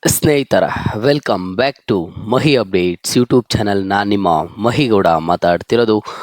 ಸ್ನೇಹಿತರ welcome back to Mahi updates YouTube channel. ನಾನು ನಿಮ್ಮ ಮಹಿಗೌಡ ಮಾತಾಡ್ತಿರೋದು.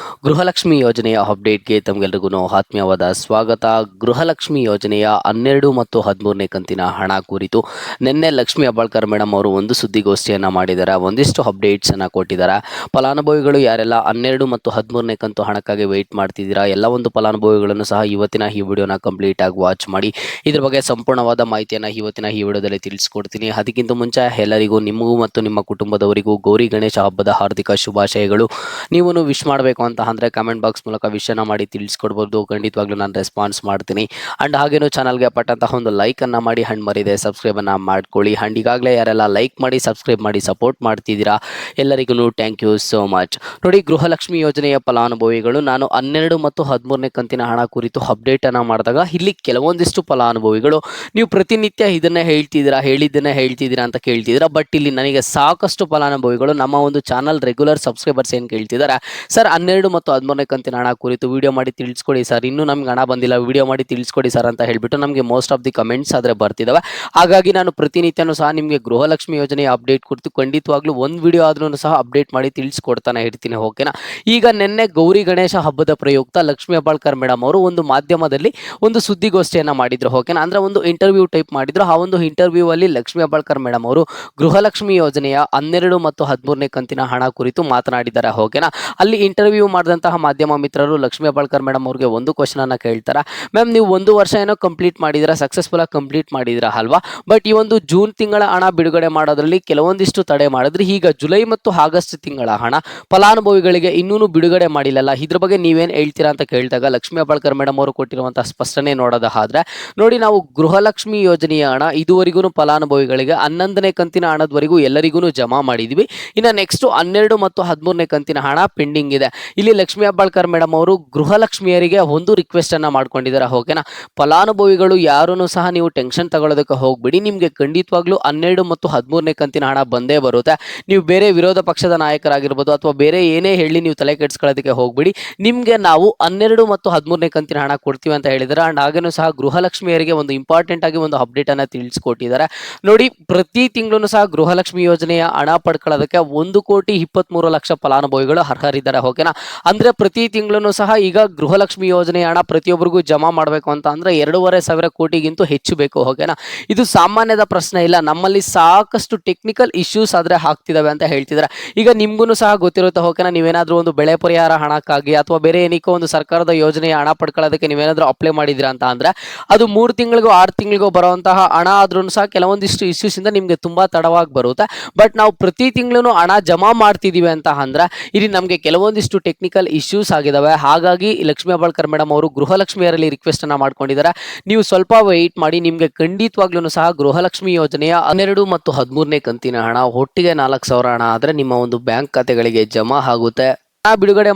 ಗೃಹಲಕ್ಷ್ಮಿ ಯೋಜನೆಯ ಅಪ್ಡೇಟ್ಗೆ ತಮಗೆಲ್ರಿಗೂ ಆತ್ಮೀಯವಾದ ಸ್ವಾಗತ. ಗೃಹಲಕ್ಷ್ಮಿ ಯೋಜನೆಯ 12 ಮತ್ತು 13ನೇ ಕಂತಿನ ಹಣ ಕುರಿತು ನಿನ್ನೆ ಲಕ್ಷ್ಮಿ ಹೆಬ್ಬಾಳ್ಕರ್ ಮೇಡಮ್ ಅವರು ಒಂದು ಸುದ್ದಿಗೋಷ್ಠಿಯನ್ನು ಮಾಡಿದ್ದಾರೆ. ಒಂದಿಷ್ಟು ಅಪ್ಡೇಟ್ಸನ್ನು ಕೊಟ್ಟಿದ್ದಾರೆ. ಫಲಾನುಭವಿಗಳು ಯಾರೆಲ್ಲ 12 ಮತ್ತು 13ನೇ ಕಂತು ಹಣಕ್ಕಾಗಿ ವೆಯ್ಟ್ ಮಾಡ್ತಿದ್ದೀರಾ, ಎಲ್ಲ ಒಂದು ಫಲಾನುಭವಿಗಳನ್ನು ಸಹ ಇವತ್ತಿನ ಈ ವಿಡಿಯೋನ ಕಂಪ್ಲೀಟ್ ಆಗಿ ವಾಚ್ ಮಾಡಿ ಇದ್ರ ಬಗ್ಗೆ ಸಂಪೂರ್ಣವಾದ ಮಾಹಿತಿಯನ್ನು ಇವತ್ತಿನ ಈ ವಿಡಿಯೋದಲ್ಲಿ ತಿಳಿಸ್ಕೊಡ್ತೀನಿ. ಅದಕ್ಕಿಂತ ಮುಂಚೆ ಎಲ್ಲರಿಗೂ, ನಿಮಗೂ ಮತ್ತು ನಿಮ್ಮ ಕುಟುಂಬದವರಿಗೂ ಗೌರಿ ಗಣೇಶ ಹಬ್ಬದ ಹಾರ್ದಿಕ ಶುಭಾಶಯಗಳು. ನೀವು ವಿಶ್ ಮಾಡಬೇಕು ಅಂತ ಅಂದರೆ ಕಮೆಂಟ್ ಬಾಕ್ಸ್ ಮೂಲಕ ವಿಶನ್ನು ಮಾಡಿ ತಿಳಿಸ್ಕೊಡ್ಬೋದು. ಖಂಡಿತವಾಗ್ಲೂ ನಾನು ರೆಸ್ಪಾನ್ಸ್ ಮಾಡ್ತೀನಿ. ಆ್ಯಂಡ್ ಹಾಗೇನು ಚಾನಲ್ಗೆ ಪಟ್ಟಂತಹ ಒಂದು ಲೈಕನ್ನು ಮಾಡಿ ಹಂಡ್ ಮರಿದೆ ಸಬ್ಸ್ಕ್ರೈಬನ್ನು ಮಾಡ್ಕೊಳ್ಳಿ. ಆ್ಯಂಡ್ ಈಗಾಗಲೇ ಯಾರೆಲ್ಲ ಲೈಕ್ ಮಾಡಿ ಸಬ್ಸ್ಕ್ರೈಬ್ ಮಾಡಿ ಸಪೋರ್ಟ್ ಮಾಡ್ತಿದ್ದೀರಾ ಎಲ್ಲರಿಗೂ ಥ್ಯಾಂಕ್ ಯು ಸೋ ಮಚ್. ನೋಡಿ, ಗೃಹಲಕ್ಷ್ಮಿ ಯೋಜನೆಯ ಫಲಾನುಭವಿಗಳು ನಾನು 12 ಮತ್ತು 13ನೇ ಕಂತಿನ ಹಣ ಕುರಿತು ಅಪ್ಡೇಟನ್ನು ಮಾಡಿದಾಗ ಇಲ್ಲಿ ಕೆಲವೊಂದಿಷ್ಟು ಫಲಾನುಭವಿಗಳು ನೀವು ಪ್ರತಿನಿತ್ಯ ಇದನ್ನೇ ಹೇಳಿದ್ದನ್ನೇ ಹೇಳ್ತಿದ್ದೀರಾ ಅಂತ ಕೇಳ್ತಿದ್ದೀರಾ. ಬಟ್ ಇಲ್ಲಿ ನನಗೆ ಸಾಕಷ್ಟು ಫಲಾನುಭವಿಗಳು ನಮ್ಮ ಒಂದು ಚಾನಲ್ ರೆಗ್ಯುಲರ್ ಸಬ್ಸ್ಕ್ರೈಬರ್ಸ್ ಏನು ಕೇಳ್ತಿದ್ದಾರೆ, ಸರ್ 12 ಮತ್ತು 13ನೇ ಕಂತಿನ ಹಣ ಕುರಿತು ವಿಡಿಯೋ ಮಾಡಿ ತಿಳಿಸ್ಕೊಡಿ ಸರ್, ಇನ್ನೂ ನಮ್ಗೆ ಹಣ ಬಂದಿಲ್ಲ, ವಿಡಿಯೋ ಮಾಡಿ ತಿಳಿಸ್ಕೊಡಿ ಸರ್ ಅಂತ ಹೇಳಿಬಿಟ್ಟು ನಮಗೆ ಮೋಸ್ಟ್ ಆಫ್ ದಿ ಕಮೆಂಟ್ಸ್ ಆದರೆ ಬರ್ತಿದ್ದಾವೆ. ಹಾಗಾಗಿ ನಾನು ಪ್ರತಿನಿತ್ಯನೂ ಸಹ ನಿಮಗೆ ಗೃಹಲಕ್ಷ್ಮಿ ಯೋಜನೆಯ ಅಪ್ಡೇಟ್ ಕುರಿತು ಖಂಡಿತವಾಗ್ಲೂ ಒಂದು ವಿಡಿಯೋ ಆದ್ರೂ ಸಹ ಅಪ್ಡೇಟ್ ಮಾಡಿ ತಿಳಿಸ್ಕೊಡ್ತಾನೆ ಇರ್ತೀನಿ. ಓಕೆನಾ. ಈಗ ನಿನ್ನೆ ಗೌರಿ ಗಣೇಶ ಹಬ್ಬದ ಪ್ರಯುಕ್ತ ಲಕ್ಷ್ಮಿ ಹೆಬ್ಬಾಳ್ಕರ್ ಮೇಡಮ್ ಅವರು ಒಂದು ಮಾಧ್ಯಮದಲ್ಲಿ ಒಂದು ಸುದ್ದಿಗೋಷ್ಠಿಯನ್ನು ಮಾಡಿದ್ರು. ಓಕೆನಾ. ಅಂದ್ರೆ ಒಂದು ಇಂಟರ್ವ್ಯೂ ಟೈಪ್ ಮಾಡಿದ್ರು. ಆ ಒಂದು ಇಂಟರ್ವ್ಯೂ ಅಲ್ಲಿ ಲಕ್ಷ್ಮಿ ಹೆಬ್ಬಾಳ್ಕರ್ ಮೇಡಮ್ ಅವರು ಗೃಹಲಕ್ಷ್ಮಿ ಯೋಜನೆಯ 12 ಮತ್ತು 13ನೇ ಕಂತಿನ ಹಣ ಕುರಿತು ಮಾತನಾಡಿದ್ದಾರೆ. ಓಕೆನಾ. ಅಲ್ಲಿ ಇಂಟರ್ವ್ಯೂ ಮಾಡಿದಂತಹ ಮಾಧ್ಯಮ ಮಿತ್ರರು ಲಕ್ಷ್ಮಿ ಹೆಬ್ಬಾಳ್ಕರ್ ಮೇಡಮ್ ಅವ್ರಿಗೆ ಒಂದು ಕ್ವಶನ್ ಅನ್ನ ಕೇಳ್ತಾರೆ. ಮ್ಯಾಮ್, ನೀವು 1 ವರ್ಷ ಏನೋ ಕಂಪ್ಲೀಟ್ ಮಾಡಿದಿರಾ, ಸಕ್ಸಸ್ಫುಲ್ ಆಗಿ ಕಂಪ್ಲೀಟ್ ಮಾಡಿದಿರಾ ಅಲ್ವಾ, ಬಟ್ ಈ ಒಂದು ಜೂನ್ ತಿಂಗಳ ಹಣ ಬಿಡುಗಡೆ ಮಾಡೋದ್ರಲ್ಲಿ ಕೆಲವೊಂದಿಷ್ಟು ತಡೆ ಮಾಡಿದ್ರಿ. ಈಗ ಜುಲೈ ಮತ್ತು ಆಗಸ್ಟ್ ತಿಂಗಳ ಹಣ ಫಲಾನುಭವಿಗಳಿಗೆ ಇನ್ನೂ ಬಿಡುಗಡೆ ಮಾಡಿಲ್ಲಲ್ಲ, ಇದ್ರ ಬಗ್ಗೆ ನೀವೇನು ಹೇಳ್ತೀರಾ ಅಂತ ಕೇಳಿದಾಗ ಲಕ್ಷ್ಮಿ ಹೆಬ್ಬಾಳ್ಕರ್ ಮೇಡಮ್ ಅವರು ಕೊಟ್ಟಿರುವಂತಹ ಸ್ಪಷ್ಟನೆ ನೋಡೋದಾದ್ರೆ, ನೋಡಿ, ನಾವು ಗೃಹಲಕ್ಷ್ಮಿ ಯೋಜನೆಯ ಹಣ ಇದುವರೆಗೂ ಫಲಾನುಭವಿಗಳಿಗೆ 11ನೇ ಕಂತಿನ ಹಣದವರೆಗೂ ಎಲ್ಲರಿಗೂ ಜಮಾ ಮಾಡಿದ್ವಿ. ಇನ್ನು ನೆಕ್ಸ್ಟ್ 12 ಮತ್ತು 13ನೇ ಕಂತಿನ ಹಣ ಪೆಂಡಿಂಗ್ ಇದೆ. ಇಲ್ಲಿ ಲಕ್ಷ್ಮಿ ಹೆಬ್ಬಾಳ್ಕರ್ ಮೇಡಮ್ ಅವರು ಗೃಹಲಕ್ಷ್ಮಿಯರಿಗೆ ಒಂದು ರಿಕ್ವೆಸ್ಟ್ ಅನ್ನ ಮಾಡ್ಕೊಂಡಿದ್ದಾರೆ. ಓಕೆನಾ. ಫಲಾನುಭವಿಗಳು ಯಾರೂ ಸಹ ನೀವು ಟೆನ್ಷನ್ ತಗೊಳ್ಳೋದಕ್ಕೆ ಹೋಗ್ಬಿಡಿ, ನಿಮಗೆ ಖಂಡಿತವಾಗ್ಲೂ 12 ಮತ್ತು 13ನೇ ಕಂತಿನ ಹಣ ಬಂದೇ ಬರುತ್ತೆ. ನೀವು ಬೇರೆ ವಿರೋಧ ಪಕ್ಷದ ನಾಯಕರಾಗಿರ್ಬೋದು ಅಥವಾ ಬೇರೆ ಏನೇ ಹೇಳಿ ನೀವು ತಲೆ ಕೆಡಿಸ್ಕೊಳ್ಳೋದಕ್ಕೆ ಹೋಗ್ಬಿಡಿ, ನಿಮಗೆ ನಾವು 12 ಮತ್ತು 13ನೇ ಕಂತಿನ ಹಣ ಕೊಡ್ತೀವಿ ಅಂತ ಹೇಳಿದ್ದಾರೆ. ಅಂಡ್ ಹಾಗೇನೂ ಸಹ ಗೃಹಲಕ್ಷ್ಮಿಯರಿಗೆ ಒಂದು ಇಂಪಾರ್ಟೆಂಟ್ ಆಗಿ ಒಂದು ಅಪ್ಡೇಟ್ ಅನ್ನ ತಿಳಿಸ್ಕೊಟ್ಟಿದ್ದಾರೆ. ನೋಡಿ, ಪ್ರತಿ ತಿಂಗಳು ಸಹ ಗೃಹಲಕ್ಷ್ಮಿ ಯೋಜನೆಯ ಹಣ ಪಡ್ಕೊಳ್ಳೋದಕ್ಕೆ 1,23,00,000 ಫಲಾನುಭವಿಗಳು ಅರ್ಹರಿದ್ದಾರೆ. ಓಕೆನಾ. ಅಂದ್ರೆ ಪ್ರತಿ ತಿಂಗಳು ಸಹ ಈಗ ಗೃಹಲಕ್ಷ್ಮಿ ಯೋಜನೆಯ ಹಣ ಪ್ರತಿಯೊಬ್ಬರಿಗೂ ಜಮಾ ಮಾಡಬೇಕು ಅಂತ ಅಂದ್ರೆ 2,500 ಕೋಟಿಗಿಂತ ಹೆಚ್ಚು ಬೇಕು. ಓಕೆನಾ. ಇದು ಸಾಮಾನ್ಯದ ಪ್ರಶ್ನೆ ಇಲ್ಲ, ನಮ್ಮಲ್ಲಿ ಸಾಕಷ್ಟು ಟೆಕ್ನಿಕಲ್ ಇಶ್ಯೂಸ್ ಆದ್ರೆ ಆಗ್ತಿದಾವೆ ಅಂತ ಹೇಳ್ತಿದ್ದಾರೆ. ಈಗ ನಿಮ್ಗೂ ಸಹ ಗೊತ್ತಿರುತ್ತೆ. ಓಕೆನಾ. ನೀವೇನಾದ್ರೂ ಒಂದು ಬೆಳೆ ಪರಿಹಾರ ಹಣಕ್ಕಾಗಿ ಅಥವಾ ಬೇರೆ ಏನಕ್ಕೋ ಒಂದು ಸರ್ಕಾರದ ಯೋಜನೆಯ ಹಣ ಪಡ್ಕೊಳ್ಳೋದಕ್ಕೆ ನೀವೇನಾದ್ರೂ ಅಪ್ಲೈ ಮಾಡಿದಿರಾ ಅಂತ ಅಂದ್ರೆ ಅದು 3 ತಿಂಗಳಿಗೋ 6 ತಿಂಗಳಿಗೋ ಬರುವಂತಹ ಹಣ ಆದ್ರೂ ಸಹ ಕೆಲವೊಂದಿಷ್ಟು ಇಶ್ಯೂಸ್ ಇಂದ ನಿಮ್ಗೆ ತುಂಬಾ ತಡವಾಗಿ ಬರುತ್ತೆ. ಬಟ್ ನಾವು ಪ್ರತಿ ತಿಂಗಳು ಹಣ ಜಮಾ ಮಾಡ್ತಿದೀವಿ ಅಂತ ಅಂದ್ರೆ ಇಲ್ಲಿ ನಮಗೆ ಕೆಲವೊಂದಿಷ್ಟು ಟೆಕ್ನಿಕಲ್ ಇಶ್ಯೂಸ್ ಆಗಿದಾವೆ. ಹಾಗಾಗಿ ಲಕ್ಷ್ಮಿ ಹೆಬ್ಬಾಳ್ಕರ್ ಮೇಡಮ್ ಅವರು ಗೃಹಲಕ್ಷ್ಮಿಯರಲ್ಲಿ ರಿಕ್ವೆಸ್ಟ್ ಅನ್ನ ಮಾಡ್ಕೊಂಡಿದ್ದಾರೆ, ನೀವು ಸ್ವಲ್ಪ ವೆಯ್ಟ್ ಮಾಡಿ, ನಿಮ್ಗೆ ಖಂಡಿತವಾಗ್ಲೂ ಸಹ ಗೃಹಲಕ್ಷ್ಮಿ ಯೋಜನೆಯ 12 ಮತ್ತು 13ನೇ ಕಂತಿನ ಹಣ ಒಟ್ಟಿಗೆ 4,000 ಹಣ ಆದ್ರೆ ನಿಮ್ಮ ಒಂದು ಬ್ಯಾಂಕ್ ಖಾತೆಗಳಿಗೆ ಜಮಾ ಆಗುತ್ತೆ. ಹಣ ಬಿಡುಗಡೆ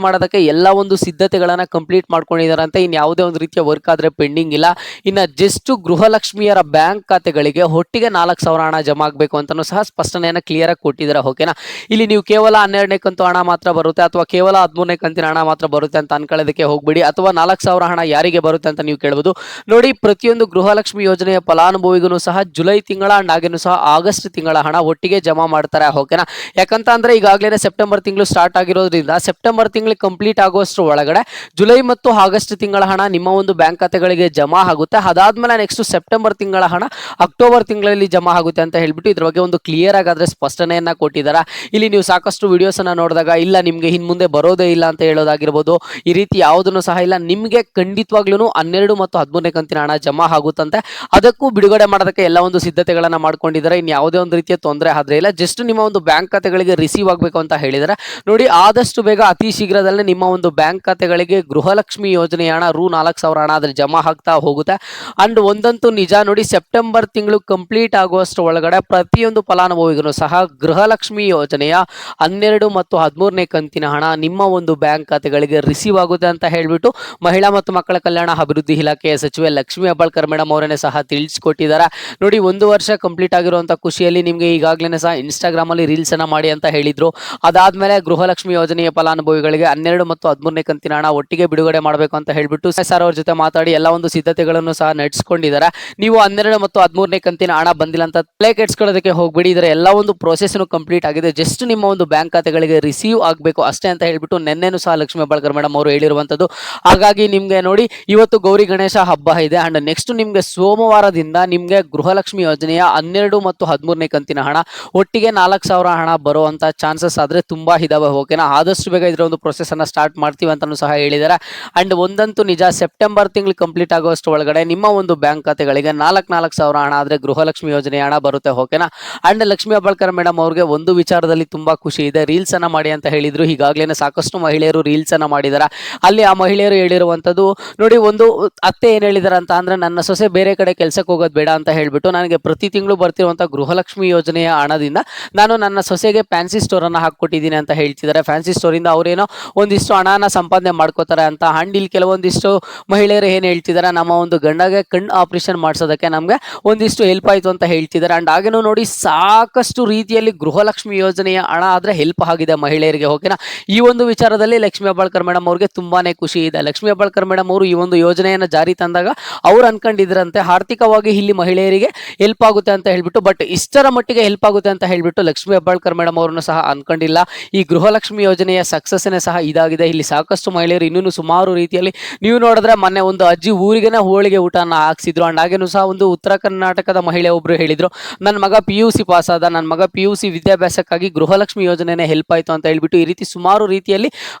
ಮಾಡೋದಕ್ಕೆ ಎಲ್ಲ ಒಂದು ಸಿದ್ಧತೆಗಳನ್ನ ಕಂಪ್ಲೀಟ್ ಮಾಡ್ಕೊಂಡಿದ್ದಾರಂತೆ. ಇನ್ನು ಯಾವುದೇ ಒಂದು ರೀತಿಯ ವರ್ಕ್ ಆದ್ರೆ ಪೆಂಡಿಂಗ್ ಇಲ್ಲ. ಇನ್ನು ಜಸ್ಟ್ ಗೃಹಲಕ್ಷ್ಮಿಯರ ಬ್ಯಾಂಕ್ ಖಾತೆಗಳಿಗೆ ಒಟ್ಟಿಗೆ 4,000 ಹಣ ಜಮಾ ಆಗಬೇಕು ಅಂತಾನೂ ಸಹ ಸ್ಪಷ್ಟನೆಯನ್ನ ಕ್ಲಿಯರ್ ಆಗಿ ಕೊಟ್ಟಿದ್ದಾರೆ. ಓಕೆನಾ. ಇಲ್ಲಿ ನೀವು ಕೇವಲ 12ನೇ ಕಂತು ಹಣ ಮಾತ್ರ ಬರುತ್ತೆ ಅಥವಾ ಕೇವಲ 13ನೇ ಕಂತಿನ ಹಣ ಮಾತ್ರ ಬರುತ್ತೆ ಅಂತ ಅನ್ಕೊಳ್ಳೋದಕ್ಕೆ ಹೋಗ್ಬಿಡಿ, ಅಥವಾ 4,000 ಹಣ ಯಾರಿಗೆ ಬರುತ್ತೆ ಅಂತ ನೀವು ಕೇಳಬಹುದು. ನೋಡಿ, ಪ್ರತಿಯೊಂದು ಗೃಹಲಕ್ಷ್ಮಿ ಯೋಜನೆಯ ಫಲಾನುಭವಿಗೂ ಸಹ ಜುಲೈ ತಿಂಗಳ ಅಂಡ್ ಹಾಗೇನು ಸಹ ಆಗಸ್ಟ್ ತಿಂಗಳ ಹಣ ಒಟ್ಟಿಗೆ ಜಮಾ ಮಾಡ್ತಾರೆ. ಓಕೆನಾ. ಯಾಕಂತ ಅಂದ್ರೆ ಈಗಾಗಲೇ ಸೆಪ್ಟೆಂಬರ್ ತಿಂಗಳು ಸ್ಟಾರ್ಟ್ ಆಗಿರೋದ್ರಿಂದ ಸೆಪ್ಟೆಂಬರ್ ತಿಂಗಳು ಕಂಪ್ಲೀಟ್ ಆಗುವಷ್ಟು ಒಳಗಡೆ ಜುಲೈ ಮತ್ತು ಆಗಸ್ಟ್ ತಿಂಗಳ ಹಣ ನಿಮ್ಮ ಒಂದು ಬ್ಯಾಂಕ್ ಖಾತೆಗಳಿಗೆ ಜಮಾ ಆಗುತ್ತೆ. ಅದಾದ್ಮೇಲೆ ನೆಕ್ಸ್ಟ್ ಸೆಪ್ಟೆಂಬರ್ ತಿಂಗಳ ಹಣ ಅಕ್ಟೋಬರ್ ತಿಂಗಳಲ್ಲಿ ಜಮಾ ಆಗುತ್ತೆ ಅಂತ ಹೇಳ್ಬಿಟ್ಟು ಇದ್ರ ಬಗ್ಗೆ ಒಂದು ಕ್ಲಿಯರ್ ಆಗಾದ್ರೆ ಸ್ಪಷ್ಟನೆಯನ್ನ ಕೊಟ್ಟಿದ್ದಾರೆ. ಇಲ್ಲಿ ನೀವು ಸಾಕಷ್ಟು ವಿಡಿಯೋಸ್ ಅನ್ನ ನೋಡಿದಾಗ ಇಲ್ಲ ನಿಮ್ಗೆ ಇನ್ ಮುಂದೆ ಬರೋದೇ ಇಲ್ಲ ಅಂತ ಹೇಳೋದಾಗಿರ್ಬೋದು, ಈ ರೀತಿ ಯಾವುದನ್ನು ಸಹ ಇಲ್ಲ, ನಿಮ್ಗೆ ಖಂಡಿತವಾಗ್ಲೂ 12 ಮತ್ತು 13ನೇ ಕಂತಿನ ಹಣ ಜಮಾ ಆಗುತ್ತಂತೆ. ಅದಕ್ಕೂ ಬಿಡುಗಡೆ ಮಾಡೋದಕ್ಕೆ ಎಲ್ಲ ಒಂದು ಸಿದ್ಧತೆಗಳನ್ನ ಮಾಡ್ಕೊಂಡಿದ್ದಾರೆ. ಇನ್ ಯಾವುದೇ ಒಂದು ರೀತಿಯ ತೊಂದರೆ ಆದ್ರೆ ಇಲ್ಲ, ಜಸ್ಟ್ ನಿಮ್ಮ ಒಂದು ಬ್ಯಾಂಕ್ ಖಾತೆಗಳಿಗೆ ರಿಸೀವ್ ಆಗಬೇಕು ಅಂತ ಹೇಳಿದರೆ ನೋಡಿ, ಆದಷ್ಟು ಬೇಗ ಅತಿ ಶೀಘ್ರದಲ್ಲೇ ನಿಮ್ಮ ಒಂದು ಬ್ಯಾಂಕ್ ಖಾತೆಗಳಿಗೆ ಗೃಹಲಕ್ಷ್ಮಿ ಯೋಜನೆಯ ಹಣ 4,000 ಹಣ ಆದ್ರೆ ಜಮಾ ಆಗ್ತಾ ಹೋಗುತ್ತೆ. ಅಂಡ್ ಒಂದಂತೂ ನಿಜ ನೋಡಿ, ಸೆಪ್ಟೆಂಬರ್ ತಿಂಗಳು ಕಂಪ್ಲೀಟ್ ಆಗುವಷ್ಟು ಒಳಗಡೆ ಪ್ರತಿಯೊಂದು ಫಲಾನುಭವಿಗೂ ಸಹ ಗೃಹಲಕ್ಷ್ಮಿ ಯೋಜನೆಯ 12 ಮತ್ತು 13ನೇ ಕಂತಿನ ಹಣ ನಿಮ್ಮ ಒಂದು ಬ್ಯಾಂಕ್ ಖಾತೆಗಳಿಗೆ ರಿಸೀವ್ ಆಗುತ್ತೆ ಅಂತ ಹೇಳ್ಬಿಟ್ಟು ಮಹಿಳಾ ಮತ್ತು ಮಕ್ಕಳ ಕಲ್ಯಾಣ ಅಭಿವೃದ್ಧಿ ಇಲಾಖೆಯ ಸಚಿವೆ ಲಕ್ಷ್ಮಿ ಹೆಬ್ಬಾಳ್ಕರ್ ಮೇಡಮ್ ಅವರನ್ನೇ ಸಹ ತಿಳಿಸಿಕೊಟ್ಟಿದ್ದಾರೆ. ನೋಡಿ, 1 ವರ್ಷ ಕಂಪ್ಲೀಟ್ ಆಗಿರುವಂತ ಖುಷಿಯಲ್ಲಿ ನಿಮಗೆ ಈಗಾಗಲೇ ಸಹ ಇನ್ಸ್ಟಾಗ್ರಾಮ್ ಅಲ್ಲಿ ರೀಲ್ಸ್ ಅನ್ನ ಮಾಡಿ ಅಂತ ಹೇಳಿದ್ರು. ಅದಾದ್ಮೇಲೆ ಗೃಹಲಕ್ಷ್ಮಿ ಯೋಜನೆಯ ಫಲಾನುಭವಿ ಫಲಾನುಭವಿಗಳಿಗೆ 12 ಮತ್ತು 13ನೇ ಕಂತಿನ ಹಣ ಒಟ್ಟಿಗೆ ಬಿಡುಗಡೆ ಮಾಡಬೇಕು ಅಂತ ಹೇಳ್ಬಿಟ್ಟು ಸರ್ ಅವ್ರ ಜೊತೆ ಮಾತಾಡಿ ಎಲ್ಲ ಒಂದು ಸಿದ್ಧತೆಗಳನ್ನು ಸಹ ನಡೆಸಿಕೊಂಡಿದ್ದಾರೆ. ನೀವು 12 ಮತ್ತು 13ನೇ ಕಂತಿನ ಹಣ ಬಂದಿಲ್ಲ ಅಂತ ತಲೆ ಕೆಡಿಸ್ಕೊಳ್ಳೋದಕ್ಕೆ ಹೋಗ್ಬೇಡಿ. ಇದರ ಎಲ್ಲ ಒಂದು ಪ್ರೋಸೆಸ್ ಕಂಪ್ಲೀಟ್ ಆಗಿದೆ. ಜಸ್ಟ್ ನಿಮ್ಮ ಒಂದು ಬ್ಯಾಂಕ್ ಖಾತೆಗಳಿಗೆ ರಿಸೀವ್ ಆಗಬೇಕು ಅಷ್ಟೇ ಅಂತ ಹೇಳ್ಬಿಟ್ಟು ನೆನ್ನೆನೂ ಸಹ ಲಕ್ಷ್ಮೀ ಹೆಬ್ಬಾಳ್ಕರ್ ಮೇಡಮ್ ಅವರು ಹೇಳಿರುವಂತದ್ದು. ಹಾಗಾಗಿ ನಿಮ್ಗೆ ನೋಡಿ ಇವತ್ತು ಗೌರಿ ಗಣೇಶ ಹಬ್ಬ ಇದೆ ಅಂಡ್ ನೆಕ್ಸ್ಟ್ ನಿಮ್ಗೆ ಸೋಮವಾರದಿಂದ ನಿಮ್ಗೆ ಗೃಹಲಕ್ಷ್ಮಿ ಯೋಜನೆಯ 12 ಮತ್ತು 13ನೇ ಕಂತಿನ ಹಣ ಒಟ್ಟಿಗೆ 4,000 ಹಣ ಬರುವಂತ ಚಾನ್ಸಸ್ ಆದ್ರೆ ತುಂಬಾ ಇದಾವೆ. ಓಕೆನಾ, ಆದಷ್ಟು ಬೇಗ ಇದರ ಒಂದು ಪ್ರೊಸೆಸ್ ಅನ್ನ ಸ್ಟಾರ್ಟ್ ಮಾಡ್ತೀವಿ ಅಂತಾನೂ ಸಹ ಹೇಳಿದ್ದಾರೆ. ಅಂಡ್ ಒಂದಂತೂ ನಿಜ, ಸೆಪ್ಟೆಂಬರ್ ತಿಂಗಳು ಕಂಪ್ಲೀಟ್ ಆಗೋಷ್ಟು ಒಳಗಡೆ ನಿಮ್ಮ ಒಂದು ಬ್ಯಾಂಕ್ ಖಾತೆಗಳಿಗೆ 4,000 ಹಣ ಆದ್ರೆ ಗೃಹಲಕ್ಷ್ಮಿ ಯೋಜನೆಯ ಹಣ ಬರುತ್ತೆ. ಓಕೆನಾ, ಅಂಡ್ ಲಕ್ಷ್ಮೀ ಹೆಬ್ಬಾಳ್ಕರ್ ಮೇಡಮ್ ಅವ್ರಿಗೆ ಒಂದು ವಿಚಾರದಲ್ಲಿ ತುಂಬಾ ಖುಷಿ ಇದೆ. ರೀಲ್ಸ್ ಅನ್ನ ಮಾಡಿ ಅಂತ ಹೇಳಿದ್ರು. ಈಗಾಗಲೇ ಸಾಕಷ್ಟು ಮಹಿಳೆಯರು ರೀಲ್ಸ್ ಅನ್ನ ಮಾಡಿದ್ದಾರೆ. ಅಲ್ಲಿ ಆ ಮಹಿಳೆಯರು ಹೇಳಿರುವಂತದ್ದು ನೋಡಿ, ಒಂದು ಅತ್ತೆ ಏನ್ ಹೇಳಿದಾರೆ ಅಂತ ಅಂದ್ರೆ, ನನ್ನ ಸೊಸೆ ಬೇರೆ ಕಡೆ ಕೆಲಸಕ್ಕೆ ಹೋಗೋದು ಬೇಡ ಅಂತ ಹೇಳ್ಬಿಟ್ಟು ನನಗೆ ಪ್ರತಿ ತಿಂಗಳು ಬರ್ತಿರುವಂತ ಗೃಹಲಕ್ಷ್ಮಿ ಯೋಜನೆಯ ಹಣದಿಂದ ನಾನು ನನ್ನ ಸೊಸೆಗೆ ಫ್ಯಾನ್ಸಿ ಸ್ಟೋರ್ ಅನ್ನ ಹಾಕೊಟ್ಟಿದ್ದೀನಿ ಅಂತ ಹೇಳ್ತಿದ್ದಾರೆ. ಫ್ಯಾನ್ಸಿ ಸ್ಟೋರ್ ಇಂದ ಅವರೇನೋ ಒಂದಿಷ್ಟು ಹಣನ ಸಂಪಾದನೆ ಮಾಡ್ಕೋತಾರೆ ಅಂತ. ಅಂಡ್ ಇಲ್ಲಿ ಕೆಲವೊಂದಿಷ್ಟು ಮಹಿಳೆಯರು ಏನ್ ಹೇಳ್ತಿದ್ದಾರೆ, ನಮ್ಮ ಒಂದು ಗಂಡಗೆ ಕಣ್ಣು ಆಪರೇಷನ್ ಮಾಡಿಸೋದಕ್ಕೆ ನಮ್ಗೆ ಒಂದಿಷ್ಟು ಹೆಲ್ಪ್ ಆಯ್ತು ಅಂತ ಹೇಳ್ತಿದ್ದಾರೆ. ಅಂಡ್ ಹಾಗೇನು ನೋಡಿ, ಸಾಕಷ್ಟು ರೀತಿಯಲ್ಲಿ ಗೃಹಲಕ್ಷ್ಮಿ ಯೋಜನೆಯ ಹಣ ಆದ್ರೆ ಹೆಲ್ಪ್ ಆಗಿದೆ ಮಹಿಳೆಯರಿಗೆ. ಓಕೆನಾ, ಈ ಒಂದು ವಿಚಾರದಲ್ಲಿ ಲಕ್ಷ್ಮೀ ಹೆಬ್ಬಾಳ್ಕರ್ ಮೇಡಮ್ ಅವ್ರಿಗೆ ತುಂಬಾನೇ ಖುಷಿ ಇದೆ. ಲಕ್ಷ್ಮೀ ಹೆಬ್ಬಾಳ್ಕರ್ ಮೇಡಮ್ ಅವರು ಈ ಒಂದು ಯೋಜನೆಯನ್ನು ಜಾರಿ ತಂದಾಗ ಅವ್ರು ಅನ್ಕೊಂಡಿದ್ರಂತೆ ಆರ್ಥಿಕವಾಗಿ ಇಲ್ಲಿ ಮಹಿಳೆಯರಿಗೆ ಹೆಲ್ಪ್ ಆಗುತ್ತೆ ಅಂತ ಹೇಳ್ಬಿಟ್ಟು, ಬಟ್ ಇಷ್ಟರ ಮಟ್ಟಿಗೆ ಹೆಲ್ಪ್ ಆಗುತ್ತೆ ಅಂತ ಹೇಳ್ಬಿಟ್ಟು ಲಕ್ಷ್ಮೀ ಹೆಬ್ಬಾಳ್ಕರ್ ಮೇಡಮ್ ಅವರನ್ನು ಸಹ ಅನ್ಕೊಂಡಿಲ್ಲ. ಈ ಗೃಹಲಕ್ಷ್ಮಿ ಯೋಜನೆಯ ಸಕ್ಸಸ್ನೇ ಸಹ ಇದಾಗಿದೆ. ಇಲ್ಲಿ ಸಾಕಷ್ಟು ಮಹಿಳೆಯರು ಇನ್ನೂ ಸುಮಾರು ರೀತಿಯಲ್ಲಿ ನೀವು ನೋಡಿದ್ರೆ ಮೊನ್ನೆ ಒಂದು ಅಜ್ಜಿ ಊರಿಗೆನೆ ಹೋಳಿಗೆ ಊಟನ ಹಾಕ್ಸಿದ್ರು. ಅಂಡ್ ಹಾಗೇನು ಸಹ ಒಂದು ಉತ್ತರ ಕರ್ನಾಟಕದ ಮಹಿಳೆ ಒಬ್ರು ಹೇಳಿದ್ರು, ನನ್ನ ಮಗ PUC ಪಾಸ್ ಆದ, ನನ್ನ ಮಗ PUC ವಿದ್ಯಾಭ್ಯಾಸಕ್ಕಾಗಿ ಗೃಹಲಕ್ಷ್ಮಿ ಯೋಜನೆನೇ ಹೆಲ್ಪ್ ಆಯ್ತು ಅಂತ ಹೇಳ್ಬಿಟ್ಟು ಈ ರೀತಿ ಸುಮಾರು ರೀತಿಯಲ್ಲಿ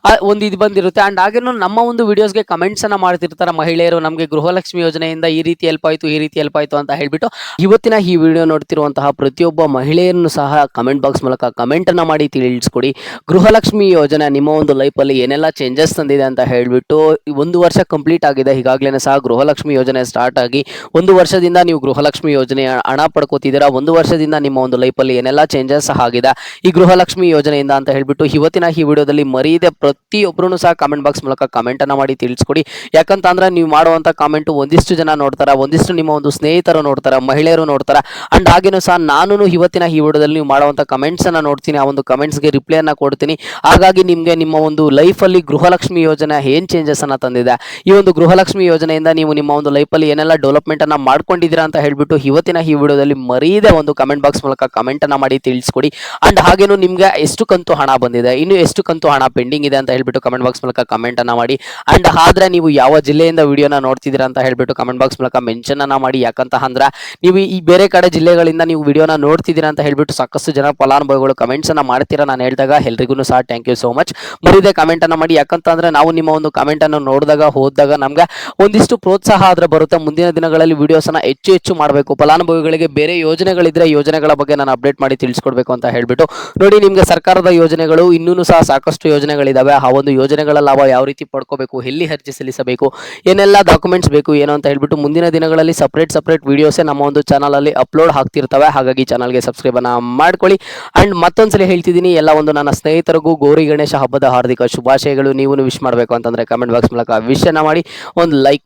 ಒಂದು ಇದು ಬಂದಿರುತ್ತೆ. ಅಂಡ್ ಹಾಗೇನು ನಮ್ಮ ಒಂದು ವಿಡಿಯೋಸ್ಗೆ ಕಮೆಂಟ್ಸ್ ಅನ್ನ ಮಾಡ್ತಿರ್ತಾರೆ ಮಹಿಳೆಯರು, ನಮಗೆ ಗೃಹಲಕ್ಷ್ಮಿ ಯೋಜನೆಯಿಂದ ಈ ರೀತಿ ಹೆಲ್ಪ್ ಆಯ್ತು, ಈ ರೀತಿ ಹೆಲ್ಪ್ ಆಯ್ತು ಅಂತ ಹೇಳ್ಬಿಟ್ಟು. ಇವತ್ತಿನ ಈ ವಿಡಿಯೋ ನೋಡ್ತಿರುವಂತಹ ಪ್ರತಿಯೊಬ್ಬ ಮಹಿಳೆಯರನ್ನು ಸಹ ಕಮೆಂಟ್ ಬಾಕ್ಸ್ ಮೂಲಕ ಕಮೆಂಟ್ ಅನ್ನ ಮಾಡಿ ತಿಳಿಸ್ಕೊಡಿ. ಗೃಹಲಕ್ಷ್ಮಿ ಯೋಜನೆ ನಿಮ್ಮ ಒಂದು ಲೈಫ್ ಅಲ್ಲಿ ಏನೆಲ್ಲ ಚೇಂಜಸ್ ತಂದಿದೆ ಅಂತ ಹೇಳ್ಬಿಟ್ಟು. 1 ವರ್ಷ ಕಂಪ್ಲೀಟ್ ಆಗಿದೆ, ಈಗಾಗಲೇ ಸಹ ಗೃಹಲಕ್ಷ್ಮಿ ಯೋಜನೆ ಸ್ಟಾರ್ಟ್ ಆಗಿ 1 ವರ್ಷದಿಂದ ನೀವು ಗೃಹಲಕ್ಷ್ಮಿ ಯೋಜನೆ ಹಣ ಪಡ್ಕೋತಿದ್ದೀರಾ. 1 ವರ್ಷದಿಂದ ನಿಮ್ಮ ಒಂದು ಲೈಫ್ ಅಲ್ಲಿ ಏನೆಲ್ಲ ಚೇಂಜಸ್ ಆಗಿದೆ ಈ ಗೃಹಲಕ್ಷ್ಮಿ ಯೋಜನೆಯಿಂದ ಅಂತ ಹೇಳ್ಬಿಟ್ಟು ಇವತ್ತಿನ ಈ ವಿಡಿಯೋದಲ್ಲಿ ಮರೀದೆ ಪ್ರತಿಯೊಬ್ಬರೂ ಸಹ ಕಮೆಂಟ್ ಬಾಕ್ಸ್ ಮೂಲಕ ಕಮೆಂಟ್ ಅನ್ನ ಮಾಡಿ ತಿಳಿಸ್ಕೊಡಿ. ಯಾಕಂತ ಅಂದ್ರೆ ನೀವು ಮಾಡುವಂತ ಕಾಮೆಂಟ್ ಒಂದಿಷ್ಟು ಜನ ನೋಡ್ತಾರೆ, ಒಂದಿಷ್ಟು ನಿಮ್ಮ ಒಂದು ಸ್ನೇಹಿತರು ನೋಡ್ತಾರೆ, ಮಹಿಳೆಯರು ನೋಡ್ತಾರೆ. ಅಂಡ್ ಹಾಗೇನು ಸಹ ನಾನು ಇವತ್ತಿನ ಈ ವಿಡಿಯೋದಲ್ಲಿ ನೀವು ಮಾಡುವಂತ ಕಮೆಂಟ್ಸ್ ಅನ್ನ ನೋಡ್ತೀನಿ, ಆ ಒಂದು ಕಮೆಂಟ್ಸ್ಗೆ ರಿಪ್ಲೈ ಅನ್ನ ಕೊಡ್ತೀನಿ. ಹಾಗಾಗಿ ನಿಮ್ಗೆ ನಿಮ್ಮ ಒಂದು ಲೈಫ್ ಅಲ್ಲಿ ಗೃಹಲಕ್ಷ್ಮಿ ಯೋಜನೆ ಏನ್ ಚೇಂಜಸ್ ಅನ್ನ ತಂದಿದೆ, ಈ ಒಂದು ಗೃಹಲಕ್ಷ್ಮಿ ಯೋಜನೆಯಿಂದ ನೀವು ನಿಮ್ಮ ಒಂದು ಲೈಫ್ ಅಲ್ಲಿ ಏನೆಲ್ಲ ಡೆವಲಪ್ಮೆಂಟ್ ಅನ್ನ ಮಾಡ್ಕೊಂಡಿದ್ದೀರಾ ಅಂತ ಹೇಳ್ಬಿಟ್ಟು ಇವತ್ತಿನ ಈ ವಿಡಿಯೋದಲ್ಲಿ ಮರೀದೆ ಒಂದು ಕಮೆಂಟ್ ಬಾಕ್ಸ್ ಮೂಲಕ ಕಮೆಂಟ್ ಅನ್ನ ಮಾಡಿ ತಿಳಿಸ್ಕೊಡಿ. ಅಂಡ್ ಹಾಗೇನು ನಿಮ್ಗೆ ಎಷ್ಟು ಕಂತು ಹಣ ಬಂದಿದೆ, ಇನ್ನು ಎಷ್ಟು ಕಂತು ಹಣ ಪೆಂಡಿಂಗ್ ಇದೆ ಅಂತ ಹೇಳ್ಬಿಟ್ಟು ಕಮೆಂಟ್ ಬಾಕ್ಸ್ ಮೂಲಕ ಕಮೆಂಟ್ ಅನ್ನ ಮಾಡಿ. ಅಂಡ್ ಆದ್ರೆ ನೀವು ಯಾವ ಜಿಲ್ಲೆಯಿಂದ ವಿಡಿಯೋನ ನೋಡ್ತಿದ್ದೀರಾ ಅಂತ ಹೇಳ್ಬಿಟ್ಟು ಕಮೆಂಟ್ ಬಾಕ್ಸ್ ಮೂಲಕ ಮೆನ್ಷನ್ ಅನ್ನ ಮಾಡಿ. ಯಾಕಂತ ಅಂದ್ರೆ ನೀವು ಈ ಬೇರೆ ಕಡೆ ಜಿಲ್ಲೆಗಳಿಂದ ನೀವು ವಿಡಿಯೋನ ನೋಡ್ತಿದ್ದೀರಾ ಅಂತ ಹೇಳ್ಬಿಟ್ಟು ಸಾಕಷ್ಟು ಜನ ಫಲಾನುಭವಿಗಳು ಕಮೆಂಟ್ಸ್ ಅನ್ನ ಮಾಡ್ತೀರಾ. ನಾನು ಹೇಳಿದಾಗ ಎಲ್ರಿಗೂ ಸಹ ಥ್ಯಾಂಕ್ ಯು ಸೋ ಮಚ್. ಮರಿದೆ ಕಮೆಂಟ್ ಅನ್ನ ಮಾಡಿ. ಯಾಕಂತ ಅಂದ್ರೆ ನಾವು ನಿಮ್ಮ ಒಂದು ಕಮೆಂಟ್ ಅನ್ನು ನೋಡಿದಾಗ ಓದಿದಾಗ ನಮ್ಗೆ ಒಂದಿಷ್ಟು ಪ್ರೋತ್ಸಾಹ ಆದ್ರೆ ಬರುತ್ತೆ. ಮುಂದಿನ ದಿನಗಳಲ್ಲಿ ವಿಡಿಯೋಸ್ ಅನ್ನ ಹೆಚ್ಚು ಮಾಡಬೇಕು. ಫಲಾನುಭವಿಗಳಿಗೆ ಬೇರೆ ಯೋಜನೆಗಳಿದ್ರೆ ಯೋಜನೆಗಳ ಬಗ್ಗೆ ನಾನು ಅಪ್ಡೇಟ್ ಮಾಡಿ ತಿಳಿಸ್ಕೊಡ್ಬೇಕು ಅಂತ ಹೇಳ್ಬಿಟ್ಟು. ನೋಡಿ, ನಿಮ್ಗೆ ಸರ್ಕಾರದ ಯೋಜನೆಗಳು ಇನ್ನೂ ಸಹ ಸಾಕಷ್ಟು ಯೋಜನೆಗಳಿದಾವೆ. ಆ ಒಂದು ಯೋಜನೆಗಳ ಲಾಭ ಯಾವ ರೀತಿ ಪಡ್ಕೋಬೇಕು, ಎಲ್ಲಿ ಅರ್ಜಿ ಸಲ್ಲಿಸಬೇಕು, ಏನೆಲ್ಲ ಡಾಕ್ಯುಮೆಂಟ್ಸ್ ಬೇಕು ಏನು ಅಂತ ಹೇಳ್ಬಿಟ್ಟು ಮುಂದಿನ ದಿನಗಳಲ್ಲಿ ಸಪ್ರೇಟ್ ವಿಡಿಯೋಸ್ ನಮ್ಮ ಒಂದು ಚಾನಲ್ ಅಲ್ಲಿ ಅಪ್ಲೋಡ್ ಆಗ್ತಿರ್ತವೆ. ಹಾಗಾಗಿ ಚಾನಲ್ಗೆ ಸಬ್ಸ್ಕ್ರೈಬ್ ಅನ್ನ ಮಾಡ್ಕೊಳ್ಳಿ. ಅಂಡ್ ಮತ್ತೊಂದ್ಸಲಿ ಹೇಳ್ತಿದ್ದೀನಿ, ಎಲ್ಲ ಒಂದು ನನ್ನ ಸ್ನೇಹಿತರಿಗೂ ಗೌರಿ ಗಣೇಶ ಹಬ್ಬದ ಹಾರ್ದಿಕ ಶುಭಾಶಯಗಳು. ನೀವು ವಿಶ್ ಮಾಡಬೇಕು ಅಂತಂದ್ರೆ ಕಮೆಂಟ್ ಬಾಕ್ಸ್ ಮೂಲಕ ವಿಶ್ ಅನ್ನ ಮಾಡಿ, ಒಂದು ಲೈಕ್